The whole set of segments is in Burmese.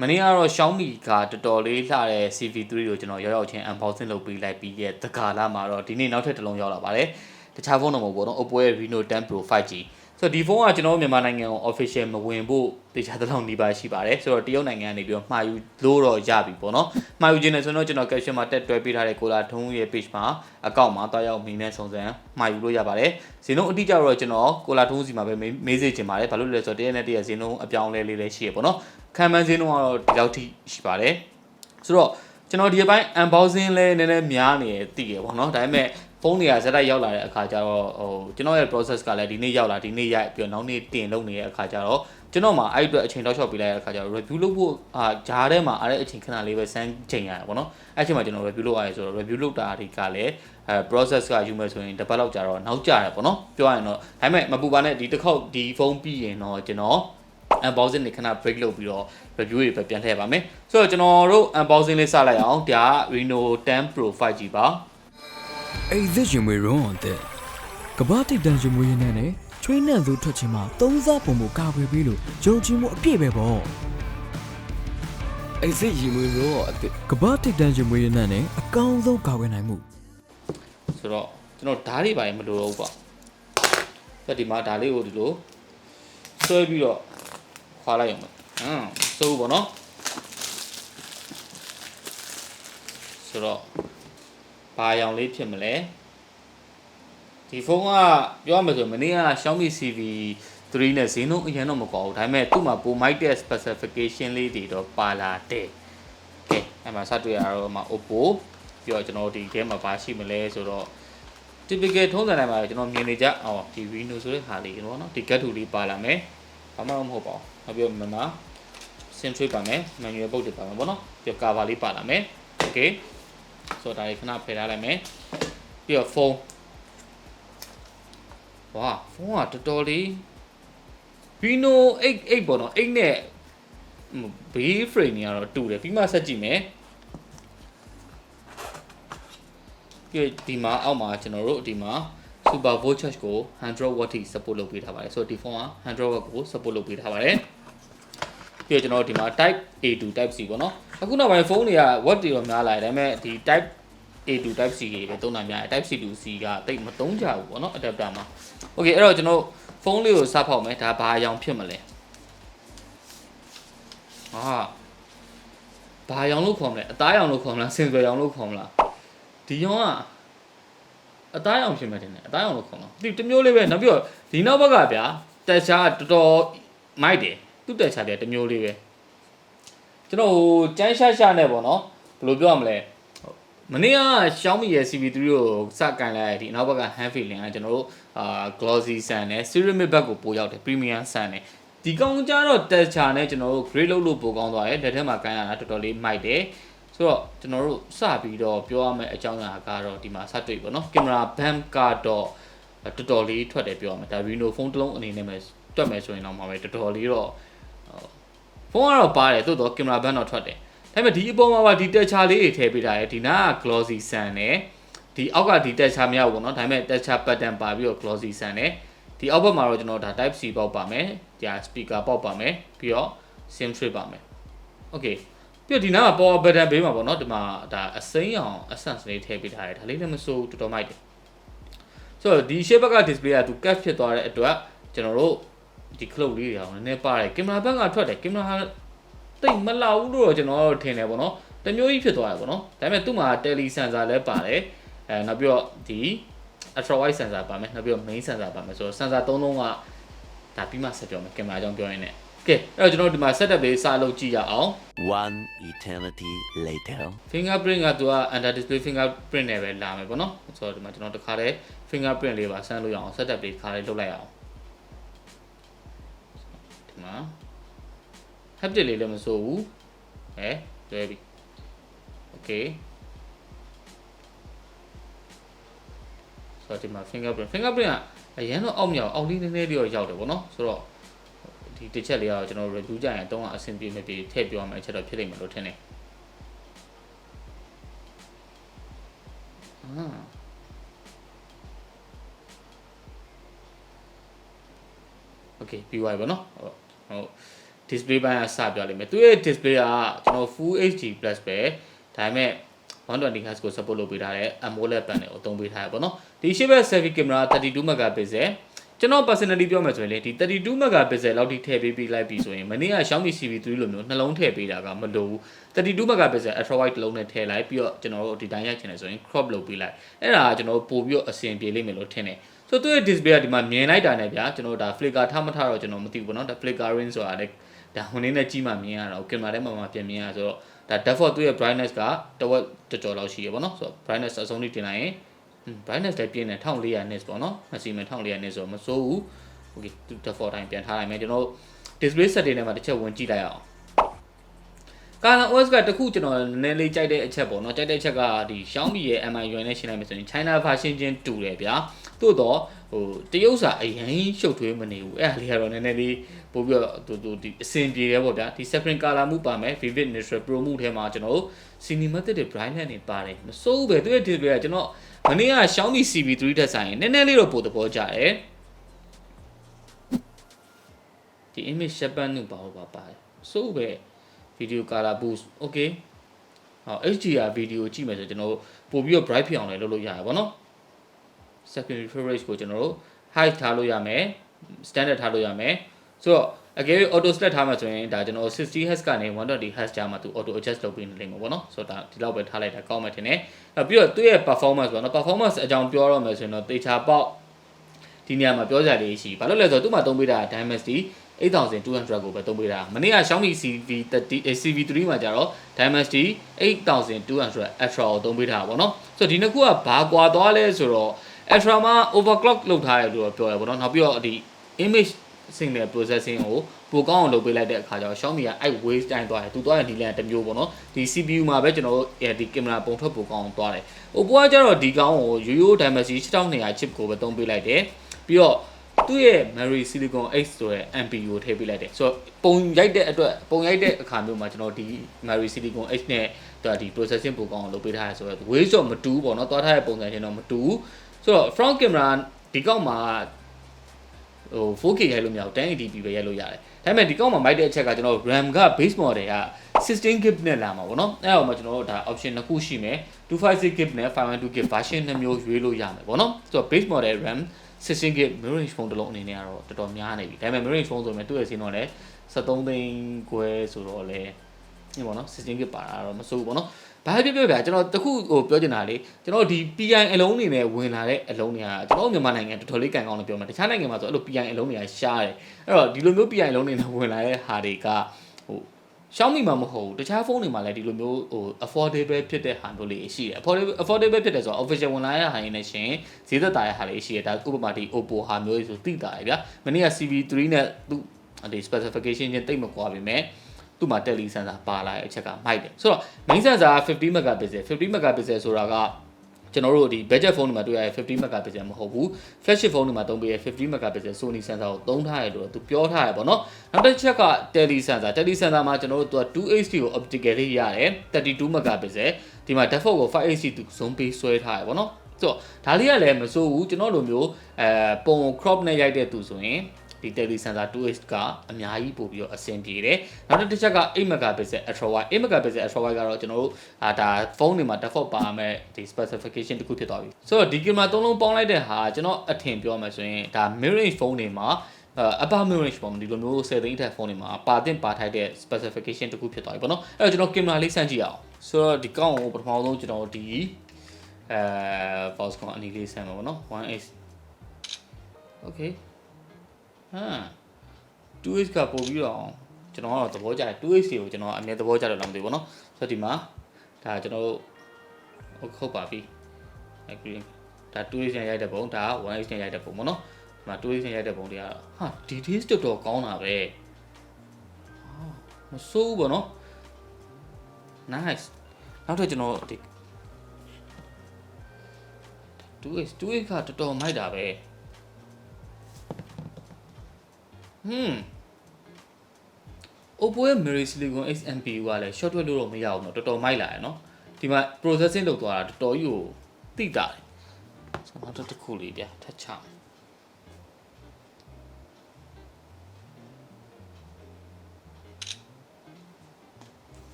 မနေ့ကတော့ Xiaomi ကတော်တော်လေးလှတဲ့ CV3 ကိုကျွန်တော်ရောက်ချင်း unboxing လုပ်ပေးလိုက်ပြီးရဲ့တကာလာမှာတော့ဒီနေ့နောက်ထပ်တစ်လုံးရောက်လာပါတယ်တခြားဖုန်းတော့မဟုတ်ဘူးเนาะ OPPO Reno 10 Pro 5G ဆိုတော့ဒီဖုန်းကကျွန်တော်မြန်မာနိုင်ငံကို official မဝင်ဖို့တခြားတစ်လုံးနှီးပါရှိပါတယ်ဆိုတော့တရုတ်နိုင်ငံကနေပြီးတော့မှာယူလို့တော့ရပြီပေါ့เนาะမှာယူခြင်းနဲ့ဆိုတော့ကျွန်တော် caption မှာတက်တွဲပေးထားတဲ့ကိုလာထုံးရဲ့ page မှာ account မှာတွားရောက်မိနဲ့စုံစမ်းမှာယူလို့ရပါတယ်ဈေးနှုန်းအတိအကျတော့ကျွန်တော်ကိုလာထုံးစီမှာပဲမေးစေချင်ပါတယ်ဘာလို့လဲဆိုတော့တရက်နဲ့တရက်ဈေးနှုန်းအပြောင်းလဲလေးလည်းရှိရပေါ့เนาะခံမှန်းဈေးနှုန်းကတော့ဒီလောက်ထိရှိပါတယ်ဆိုတော့ကျွန်တော်ဒီအပိုင်း unboxing လဲနည်းနည်းများနေတည်ရပေါ့เนาะဒါပေမဲ့ဖုန်းတွေကဇက်တိုက်ရောက်လာတဲ့အခါကျတော့ကျွန်တော်ရဲ့ process ကလည်းဒီနေ့ရောက်လာဒီနေ့ရိုက်ပြီးတော့နောက်နေ့တင်လုပ်နေတဲ့အခါကျတော့ကျွန်တော်မှာအဲ့အတွက်အချိန်တောက်လျှောက်ပေးလိုက်တဲ့အခါကျတော့ review လုပ်ဖို့ဂျားထဲမှာအဲ့တဲ့အချိန်ခဏလေးပဲစမ်းချိန်ရတာပေါ့เนาะအဲ့ချိန်မှာကျွန်တော် review လုပ်ရတယ်ဆိုတော့ review လုပ်တာတွေကလည်းprocess ကယူမယ်ဆိုရင်တစ်ပတ်လောက်ကြာတော့နောက်ကျတယ်ပေါ့เนาะပြောရရင်တော့ဒါပေမဲ့မပူပါနဲ့ဒီတစ်ခေါက်ဒီဖုန်းပြီးရင်တော့ကျွန်တော်unboxing တွေခဏ break လုပ်ပြီးတော့ review တွေပဲပြန်ထည့်ပါမယ်ဆိုတော့ကျွန်တော်တို့ unboxing လေးစလိုက်အောင်ဒါက Reno 10 Pro 5G ပါအဲ့ဒီရင်မွေရုံးတဲ့ကဘာတိတ်တန်ရင်မွေရင်းနဲ့ချွေးနှံသူထွက်ချင်းမှာသုံးစားပုံမကာကွယ်ပြီးလို့ဂျုံချင်းမှုအပြည့်ပဲပေါ့အဲ့ဒီရင်မွေရုံးတဲ့ကဘာတိတ်တန်ရင်မွေရင်းနဲ့အကောင်းဆုံးကာကွယ်နိုင်မှုဆိုတော့ကျွန်တော်ဓာတ်တွေပါရင်မလိုတော့ဘူးပေါ့ဆိုတော့ဒီမှာဓာတ်လေးကိုဒီလိုဆွဲပြီးတော့ခွာလိုက်အောင်စိုးပေါ့နော်ဆိုတော့ဘာရောင်လေးဖြစ်မလဲဒီဖုန်းကပြောရမယ်ဆိုမနေ့က Xiaomi CV3 နဲ့ဈေးနှုန်းအရင်တော့မကွာဘူးဒါပေမဲ့သူ့မှာပိုမိုက်တဲ့ specification လေးတွေတော့ပါလာတယ်ကဲအဲ့မှာစတွေ့ရတော့မှာ OPPO ပြီးတော့ကျွန်တော်ဒီထဲမှာဘာရှိမလဲဆိုတော့ typical ထုံးစံတိုင်းမှာကျွန်တော်မြင်နေကြဒီ Reno ဆိုတဲ့ဟာလေးပေါ့နော်ဒီ Htun လေးပါလာမယ်ဘာမှမဟုတ်ပါဘူးနောက်ပြီးတော့မှာSIM tray ပါမယ် manual ပုတ်တွေပါမယ်ပေါ့နော်ပြီးတော့ cover လေးပါလာမယ် okay ဆိုတော့ဒါလေးခဏဖယ်ထားလိုက်မယ်ပြီးတော့ဖုန်းဝါဖုန်းကတော်တော်လေး Reno 8ပေါ့နော်8နဲ့ဘေး frame တွေကတော့တူတယ်ပြီးမှဆက်ကြည့်မယ်ပြီးဒီမှာအောက်မှာကျွန်တော်တို့ဒီမှာ super volt charge ကို100 watt ထိ support လုပ်ပေးထားပါတယ်ဆိုတော့ဒီဖုန်းက100 watt ကို support လုပ်ပေးထားပါတယ်ပြီးတော့ကျွန်တော်ဒီမှာ type A to type C ပေါ့နော်အခုနောက်ပိုင်းဖုန်းတွေက watt တွေတော့များလာတယ်ဒါပေမဲ့ဒီ type A to type C တွေပဲသုံးတာများတယ် type C to C ကတိတ်မသုံးကြဘူးပေါ့နော် adapter မှာ okay အဲ့တော့ကျွန်တော်ဖုန်းလေးကိုစဖောက်မယ်ဒါဘာအရောင်ဖြစ်မလဲဘာရောင်လို့ခေါ်မလဲအသားရောင်လို့ခေါ်မလားစင်စွယ်ရောင်လို့ခေါ်မလားဒီရောင်ကအသားရောင်ဖြစ်မှတင်တယ်အသားရောင်လို့ခေါ်တော့ဒီတမျိုးလေးပဲနောက်ပြီးတော့ဒီနောက်ဘက်ကဗျာတက်ချာတော်တော်မိုက်တယ်သူ့တက်ချာတယ်တမျိုးလေးပဲကျွန်တော်ကျန်းရှာရှာနဲ့ပေါ့နော်ဘယ်လိုပြောရမလဲမနေ့က Xiaomi ရဲ့ CV3 ကိုစကန်လိုက်ဒီနောက်ဘက်က hand feeling ကကျွန်တော်တို့glossy sun နဲ့ ceramic back ကိုပို့ရောက်တယ် premium sun နဲ့ဒီကောင်ကြတော့တက်ချာနဲ့ကျွန်တော်တို့ grade လုပ်လို့ပိုကောင်းသွားတယ်လက်ထက်မှာကန်ရတာတော်တော်လေးမိုက်တယ်ဆိုတော့ကျွန်တော်တို့စပြီးတော့ပြောရမယ့်အကြောင်းအရာကတော့ဒီမှာစတွေ့ပေါ့နော်ကင်မရာဘမ်ကတော့တော်တော်လေးထွက်တယ်ပြောရမယ်ဒါ Reno ဖုန်းတစ်လုံးအနေနဲ့ပဲတွက်မယ်ဆိုရင်တော့မှာပဲတော်တော်လေးတော့ဖုန်းကတော့ပါတယ်သို့တော့ကင်မရာဘမ်တော့ထွက်တယ်ဒါပေမဲ့ဒီအပေါ်မှာပါဒီတက်ချာလေးတွေထည့်ပေးထားတယ်ဒီနာက glossy sun နဲ့ဒီအောက်ကဒီတက်ချာမရဘူးပေါ့နော်ဒါပေမဲ့တက်ချာ pattern ပါပြီးတော့ glossy sun နဲ့ဒီအောက်ဘက်မှာတော့ကျွန်တော်ဒါ type C ပေါက်ပါမယ်ဒီ speaker ပေါက်ပါမယ်ပြီးတော့ SIM tray ပါမယ် okayပြီးတော့ဒီနားမှာ power button ဘေးမှာပေါ့နော်ဒီမှာဒါအစိမ်းအောင် essence လေးထည့်ပေးထားတယ်ဒါလေးလည်းမစိုးတော်တော်မိုက်တယ်ဆိုတော့ဒီ shape ဘက်က display ကသူ cut ဖြစ်သွားတဲ့အတွက်ကျွန်တော်တို့ဒီ cloud လေးတွေအောင်နည်းနည်းပါတယ်ကင်မရာဘက်ကထွက်တယ်ကင်မရာတိတ်မလောက်ဘူးလို့ကျွန်တော်တို့ထင်တယ်ပေါ့နော်တမျိုးကြီးဖြစ်သွားတယ်ပေါ့နော်ဒါပေမဲ့သူ့မှာ tele sensor လည်းပါတယ်နောက်ပြီးတော့ဒီ ultra wide sensor ပါမယ်နောက်ပြီးတော့ main sensor ပါမယ်ဆိုတော့ sensor 3လုံးကဒါပြီးမှဆက်ပြောမယ်ကင်မရာအကြောင်းပြောရင်းနဲ့ကဲအဲ့တော့ကျွန်တော်ဒီမှာ setup လေးစလုပ်ကြည့်ရအောင် one eternity later fingerprint ကသူက under display fingerprint နဲ့ပဲလာမယ်ပေါ့နော်ဆိုတော့ဒီမှာကျွန်တော်တခါတည်း fingerprint လေးပါဆန်းလို့ရအောင် setup လေးခါလေးလုပ်လိုက်အောင်ဒီမှာ haptic လေးလည်းမစိုးဘူးလွယ်ပြီ okay ဆိုတော့ဒီမှာ fingerprint ကအရင်တော့အောက်မြောက်အောက်လေးနည်းနည်းလေးတော့ရောက်တယ်ပေါ့နော်ဆိုတော့ဒီတစ်ချက်လေးကတော့ကျွန်တော် review ကြရင်အအဆင်ပြေမပြေထည့်ပြောရမယ်အချက်တော့ဖြစ်နိုင်မယ်လို့ထင်တယ်โอเคပြီးသွားပြီပေါ့နော်ဟုတ် display ဘိုင်းကစပြောလိမ့်မယ်သူရဲ့ display ကကျွန်တော် full HD plus ပဲဒါပေမဲ့120 Hz ကို support လုပ်ပေးထားတဲ့ AMOLED panel ကိုသုံးပေးထားရပေါ့နော်ဒီရှေ့ဘက် selfie camera 32 megapixel ကျွန်တော် personally ပြောမယ်ဆိုရင်လေဒီ32 megapixel လောက်ထိထည့်ပေးလိုက်ပြီဆိုရင်မနေ့က Xiaomi CV3 လိုမျိုးနှလုံးထည့်ပေးတာကမလိုဘူး32 megapixel ultra wide တစ်လုံးနဲ့ထည့်လိုက်ပြီးတော့ကျွန်တော်တို့ဒီတိုင်းရိုက်ချင်တယ်ဆိုရင် crop လုပ်ပေးလိုက်အဲ့ဒါကကျွန်တော်ပို့ပြီးတော့အဆင်ပြေလိမ့်မယ်လို့ထင်တယ်ဆိုတော့သူရဲ့ display ကဒီမှာမြင်လိုက်တာနဲ့ဗျာကျွန်တော်ဒါ flicker ထားမထားတော့ကျွန်တော်မသိဘူးပေါ့နော်ဒါ flickering ဆိုတာလေဒါဟိုနေနဲ့ကြီးမှမြင်ရတာကင်မရာထဲမှာပြန်မြင်ရဆိုတော့ဒါ default သူရဲ့ brightness ကတဝက်ကြော်လောက်ရှိရပေါ့နော်ဆိုတော့ brightness အဆုံးထိတင်လိုက်ရင် brightness လည်းပြင်းတယ်1400 nits ပေါ့နော် maximum 1400 nits ဆိုတော့မစိုးဘူး okay သူ default တိုင်းပြန်ထားလိုက်မယ်ကျွန်တော် display setting ထဲမှာတစ်ချက်ဝင်ကြည့်လိုက်အောင်ကာလ OS ကတခုကျွန်တော်နည်းနည်းလေးကြိုက်တဲ့အချက်ပေါ့နော်ကြိုက်တဲ့အချက်ကဒီ Xiaomi ရဲ့ MI ရွယ်နဲ့ရှင်းလိုက်မယ်ဆိုရင် China version ချင်းတူတယ်ဗျာသို့တော့ဟိုတရုတ်စာအရင်ရှုပ်ထွေးမနေဘူးအဲ့ဒါလေးကတော့နည်းနည်းလေးပို့ပြီးတော့ဒီအဆင်ပြေတယ်ပေါ့ဗျာဒီ separate color မှုပါမယ် vivid neutral pro မှုထဲမှာကျွန်တော် cinematic တွေ brightness တွေပါတယ်မစိုးဘူးပဲသူရဲ့ display ကကျွန်တော်မနေ့က Xiaomi CV3 ထက်ဆိုင်ရင်နည်းနည်းလေးတော့ပိုသဘောကျတယ်ဒီ image sharpen ကိုပါပါတယ်စိုးပဲ video color boost okay ဟော HDR video ကြည့်မယ်ဆိုကျွန်တော်ပို့ပြီးတော့ bright ဖြစ်အောင်လည်းလုပ်လို့ရတယ်ဗောနော် secondary refresh rate ကိုကျွန်တော်တို့ high ထားလို့ရမယ် standard ထားလို့ရမယ်ဆိုတော့အကယ်၍ auto select ထားမှဆိုရင်ဒါကျွန်တော်60 Hz ကနေ120 Hz ကြားမှာသူ auto adjust လုပ်ပေးနေလိမ့်မယ်ဗောနော်ဆိုတော့ဒါဒီလောက်ပဲထားလိုက်တာကောင်းမှထင်တယ်ပြီးတော့သူ့ရဲ့ performance ဗောနော် performance အကြောင်းပြောရမယ်ဆိုရင်တော့တေချာပေါက်ဒီနေရာမှာပြောကြလေးရှိဘာလို့လဲဆိုတော့သူ့မှာသုံးပေးတာ Dimensity 8200ကိုပဲသုံးပေးတာမနေ့က Xiaomi CV3 မှာကျတော့ Dimensity 8200 Ultra ကိုသုံးပေးထားတာဗောနော်ဆိုတော့ဒီနှစ်ခုကဘာကွာသွားလဲဆိုတော့ Ultra မှာ overclock လုပ်ထားတယ်လို့ပြောရဗောနော်နောက်ပြီးတော့ဒီ image signal processing ကိုပိုကောင်းအောင်လုပ်ပေးလိုက်တဲ့အခါကျတော့ Xiaomi ကအဲ့ waves တိုင်းသွားတယ်သူသွားတဲ့ဒီလန်တစ်မျိုးဗောနော်ဒီ CPU မှာပဲကျွန်တော်တို့ဒီကင်မရာပုံထွက်ပိုကောင်းအောင်သွားတယ် OPPO ကကျတော့ဒီကောင်းကိုရိုးရိုး Dimensity 6200 chip ကိုပဲသုံးပေးလိုက်တယ်ပြီးတော့သူ့ရဲ့ Memory Silicon X ဆိုတဲ့ MPU ကိုထည့်ပေးလိုက်တယ်ဆိုတော့ပုံရိုက်တဲ့အတွက်ပုံရိုက်တဲ့အခါမျိုးမှာကျွန်တော်ဒီ Memory Silicon X နဲ့ဒီ processing ပိုကောင်းအောင်လုပ်ပေးထားရဆိုတော့ waves တော့မတူဘူးဗောနော်သွားထားတဲ့ပုံစံချင်းတော့မတူဘူးဆိုတော့ front camera ဒီကောက်မှာဟို 4K ရိုက်လို့မရဘူး 1080p ပဲရိုက်လို့ရတယ်ဒါပေမဲ့ဒီကောက်မှာမိုက်တဲ့အချက်ကကျွန်တော် RAM က base model က 16GB နဲ့လာမှာဗောနော်အဲ့တော့မှကျွန်တော်တို့ဒါ option နှစ်ခုရှိမယ် 256GB နဲ့ 512GB version နှစ်မျိုးရွေးလို့ရမယ်ဗောနော်ဆိုတော့ base model RAM 16GB mid range phone တစ်လုံးအနေနဲ့ကတော့တော်တော်များနေပြီဒါပေမဲ့ mid range phone ဆိုရင်သူ့ရဲ့ဈေးတော့လည်း73သိန်းခွဲဆိုတော့လည်းဒီဗောနော် 16GB ပါတာတော့မစိုးဘူးဗောနော်ဘာဖြစ်ဖြစ်ဗျာကျွန်တော်တခုဟိုပြောချင်တာလေကျွန်တော်ဒီ PI အလုံးအနေနဲ့ဝင်လာတဲ့အလုံးတွေကကျွန်တော်မြန်မာနိုင်ငံတော်တော်လေးကန်ကောင်းလို့ပြောမှာတခြားနိုင်ငံမှာဆိုအဲ့လို PI အလုံးတွေကရှားတယ်အဲ့တော့ဒီလိုမျိုး PI အလုံးတွေနဲ့ဝင်လာတဲ့ဟာတွေကဟို Xiaomi မှာမဟုတ်ဘူးတခြားဖုန်းတွေမှာလည်းဒီလိုမျိုးဟို affordable ဖြစ်တဲ့ဟာမျိုးလေးရှိတယ် affordable ဖြစ်တယ်ဆိုတော့ official ဝင်လာတဲ့ဟာရင်းနဲ့ရှင်ဈေးသက်သာတဲ့ဟာလေးရှိတယ်ဒါဥပမာဒီ OPPO ဟာမျိုးဆိုသိတာရဗျာမနေ့က CV3 နဲ့သူဒီ specification ချင်းတိတ်မကွာပြီမဲ့သူ့မှာ tele sensor ပါလာတဲ့အချက်ကမိုက်တယ်ဆိုတော့ main sensor 50 megapixel 50 megapixel ဆိုတာကကျွန်တော်တို့ဒီ budget phone တွေမှာတွေ့ရတဲ့50 megapixel မဟုတ်ဘူး flagship phone တွေမှာသုံးပေးတဲ့50 megapixel Sony sensor ကိုသုံးထားရလို့သူပြောထားရပေါ့နော်နောက်တစ်ချက်က tele sensor မှာကျွန်တော်တို့သူက 2HD ကို optical လေးရတယ်32 megapixel ဒီမှာ default ကို 5HD သူ zoom ပေးဆွဲထားရပေါ့နော်ဆိုတော့ဒါလေးကလည်းမစိုးဘူးကျွန်တော်တို့မျိုးပုံ crop နဲ့ရိုက်တဲ့သူဆိုရင်ဒီ tele sensor 2H ကအများကြီးပို့ပြီးတော့အဆင်ပြေတယ်နောက်တစ်ချက်က8 megapixel ultra wide 8 megapixel ultra wide ကတော့ကျွန်တော်တို့ဒါဖုန်းတွေမှာ default ပါမယ်ဒီ specification တခုဖြစ်သွားပြီဆိုတော့ဒီကင်မရာသုံးလုံးပေါင်းလိုက်တဲ့ဟာကျွန်တော်အထင်ပြောမှဆိုရင်ဒါ mid range ဖုန်းတွေမှာupper mid range ပုံဒီလိုမျိုး10သိန်းထက်ဖုန်းတွေမှာပါတင်ပါထိုက်တဲ့ specification တခုဖြစ်သွားပြီပေါ့နော်အဲ့တော့ကျွန်တော်ကင်မရာလေးစမ်းကြည့်အောင်ဆိုတော့ဒီကောင်းကိုပထမဆုံးကျွန်တော်ဒီvoice call အနေလေးစမ်းမှာပေါ့နော် 1x okay 2H ကပို့ပြီးတော့ကျွန်တော်ကတော့သဘောကျတယ် 2H ကိုကျွန်တော်အမြဲသဘောကျတယ်လားမသိဘူးပေါ့နော်ဆိုတော့ဒီမှာဒါကျွန်တော်ဟုတ်ပါပြီ agree ဒါ 2H နဲ့ရိုက်တဲ့ပုံဒါ 1H နဲ့ရိုက်တဲ့ပုံပေါ့နော်ဒီမှာ 2H နဲ့ရိုက်တဲ့ပုံတွေကတော့ဟာ details တော်တော်ကောင်းတာပဲမဆိုးဘူးပေါ့နော် nice နောက်ထပ်ကျွန်တော်ဒီ 2H ကတော်တော်မိုက်တာပဲOPPO ရဲ့ Memory Silicon X MPU ကလည်း short ထွက်လို့တော့မရဘူးเนาะတော်တော်မိုက်လာရယ်เนาะဒီမှာ processing လုပ်သွားတာတော်တော်ကြီးကိုသိတာတယ်ဆိုတော့နောက်တစ်ခုလေးဗျာထပ်ချ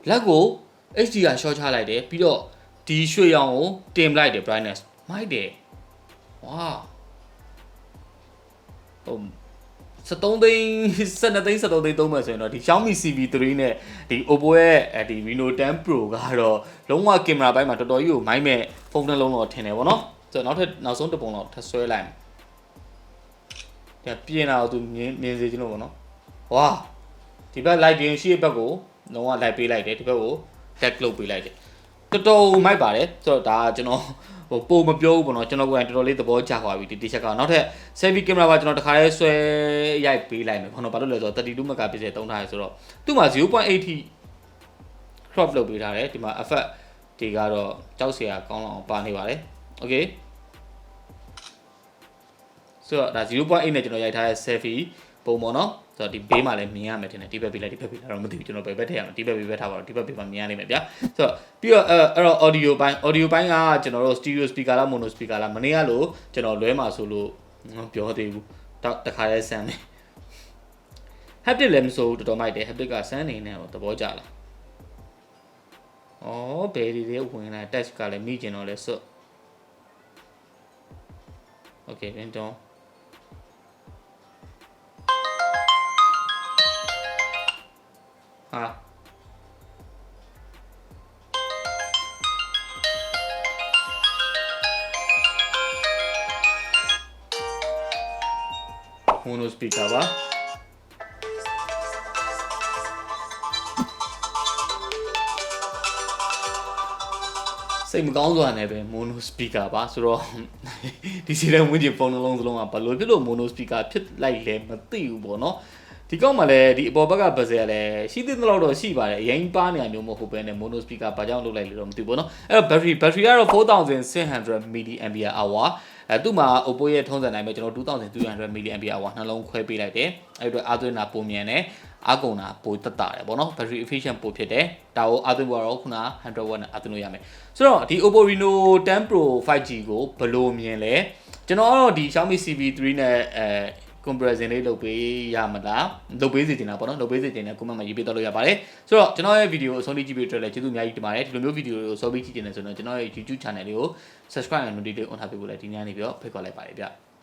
လက်ကို HDR short ချလိုက်တယ်ပြီးတော့ဒီရွှေရောင်ကိုတင်လိုက်တယ် brightness မိုက်တယ်ဝါဟုတ်73သိန်း12သိန်း73သိန်းသုံးမယ်ဆိုရင်တော့ဒီ Xiaomi CV3 နဲ့ဒီ OPPO ရဲ့ဒီ Reno 10 Pro ကတော့လုံးဝကင်မရာဘက်မှာတော်တော်ကြီးကိုမိုက်မဲ့ဖုန်းတစ်လုံးတော့ထင်တယ်ဗောနော်ဆိုတော့နောက်ဆုံးတစ်ပုံတော့ထပ်ဆွဲလိုက်မယ်ပြင်လာတော့သူမြင်စေချင်လို့ဗောနော်ဝါဒီဘက် light ပြင်ရှိတဲ့ဘက်ကိုလုံးဝ light ပေးလိုက်တယ်ဒီဘက်ကို tag လုပ်ပေးလိုက်တယ်တော်တော်မိုက်ပါတယ်ဆိုတော့ဒါကျွန်တော်ပုံမပြောဘူးပေါ့နော်ကျွန်တော်ကိုယ်တိုင်တော်တော်လေးသဘောကျသွားပြီဒီ t-shirt ကနောက်ထပ် selfie camera ပါကျွန်တော်တခါလေးဆွဲရိုက်ပေးလိုက်မယ်ပေါ့နော်ဘာလို့လဲဆိုတော့32 megapixel သုံးထားရဆိုတော့သူ့မှာ 0.8 crop လုပ်ပေးထားတယ်ဒီမှာ effect တွေကတော့ကြောက်စရာကောင်းအောင်ပါနေပါတယ် okay ဆိုတော့ဒါ 0.8 နဲ့ကျွန်တော်ရိုက်ထားတဲ့ selfie ပုံပေါ့နော်ဆိုတော့ဒီဘေးမှာလည်းမြင်ရမယ်ထင်တယ်ဒီဘက်ဘေးလိုက်ဒီဘက်ဘေးတော့မသိဘူးကျွန်တော်ဘယ်ဘက်ထည့်ရမလဲဒီဘက်ဘေးပဲထားပါတော့ဒီဘက်ဘေးမှာမြင်ရလိမ့်မယ်ဗျာဆိုတော့ပြီးတော့အဲ့တော့ audio ပိုင်းကကျွန်တော်တို့ stereo speaker လား mono speaker လားမနေ့ကလို့ကျွန်တော်လွဲမှာဆိုလို့မပြောသေးဘူးတခါလဲဆန်းတယ် haptic လည်းမဆိုတော်တော်မိုက်တယ် haptic ကဆန်းနေနဲ့သဘောကျလားဩဘယ်ဒီလေးဝင်လာ touch ကလည်းမိကျင်တော့လဲစွတ် okay ပြန်တော့ဟာmono speaker ပါစိတ်မကောင်းစွာနဲ့ပဲ mono speaker ပါဆိုတော့ဒီစီလည်းဝင်ကြဖုန်းလုံးစလုံးကဘာလို့ဖြစ်လို့ mono speaker ဖြစ်လိုက်လဲမသိဘူးပေါ့နော်ဒီကောက်မှာလည်းဒီအပေါ်ဘက်က bezel ကလည်းရှိသေးတဲ့လောက်တော့ရှိပါတယ်အရင်ပါနေရမျိုးမဟုတ်ဘဲနဲ့ mono speaker ဘာကြောင့်လုပ်လိုက်လဲတော့မသိဘူးပေါ့နော်အဲ့တော့ battery ကတော့ 4600 mAh သူ့မှာ OPPO ရဲ့ထုံးစံတိုင်းပဲကျွန်တော်2300 mAh နှလုံးခွဲပေးလိုက်တယ်အဲ့တော့အားသွင်းတာပုံမြန်တယ်အားကုန်တာပိုတက်တာတယ်ပေါ့နော် battery efficient ပိုဖြစ်တယ်ဒါကိုအားသွင်းဖို့တော့ခုန100 watt နဲ့အားသွင်းလို့ရမယ်ဆိုတော့ဒီ OPPO Reno 10 Pro 5G ကိုဘယ်လိုမြင်လဲကျွန်တော်ကတော့ဒီ Xiaomi CV3 နဲ့ comparison လေးလုပ်ပေးရမလားလုပ်ပေးစီချင်တာပေါ့နော်လုပ်ပေးစီချင်တဲ့ comment မှာရေးပေးတော့လို့ရပါတယ်ဆိုတော့ကျွန်တော်ရဲ့ video ကိုအဆုံးထိကြည့်ပေးကြတဲ့ကျေးဇူးအများကြီးတင်ပါတယ်ဒီလိုမျိုး video တွေကိုစောပြီးကြည့်နေတယ်ဆိုတော့ကျွန်တော်ရဲ့ YouTube channel လေးကို subscribe and notification on ထားပေးဖို့လည်းဒီနေ့ကနေပြီးတော့ဖိတ်ခေါ်လိုက်ပါတယ်ဗျ